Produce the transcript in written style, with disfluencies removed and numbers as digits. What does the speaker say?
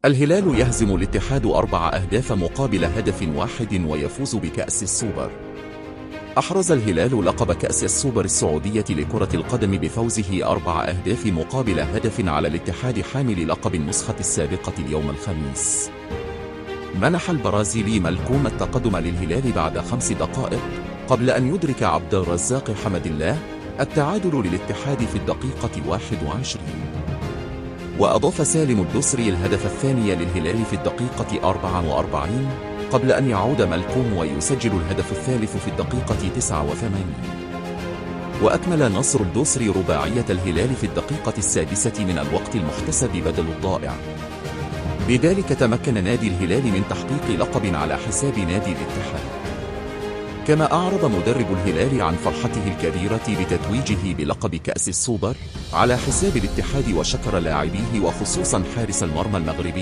الهلال يهزم الاتحاد 4 أهداف مقابل هدف واحد ويفوز بكأس السوبر. أحرز الهلال لقب كأس السوبر السعودية لكرة القدم بفوزه 4 أهداف مقابل هدف على الاتحاد حامل لقب النسخة السابقة اليوم الخميس. منح البرازيلي مالكوم التقدم للهلال بعد 5 دقائق قبل أن يدرك عبد الرزاق حمد الله التعادل للاتحاد في الدقيقة 21. وأضاف سالم الدوسري الهدف الثاني للهلال في الدقيقة 44 قبل أن يعود مالكوم ويسجل الهدف الثالث في الدقيقة 89. وأكمل نصر الدوسري رباعية الهلال في الدقيقة 6 من الوقت المحتسب بدل الضائع. بذلك تمكن نادي الهلال من تحقيق لقب على حساب نادي الاتحاد. كما أعرب مدرب الهلال عن فرحته الكبيرة بتتويجه بلقب كأس السوبر على حساب الاتحاد، وشكر لاعبيه وخصوصا حارس المرمى المغربي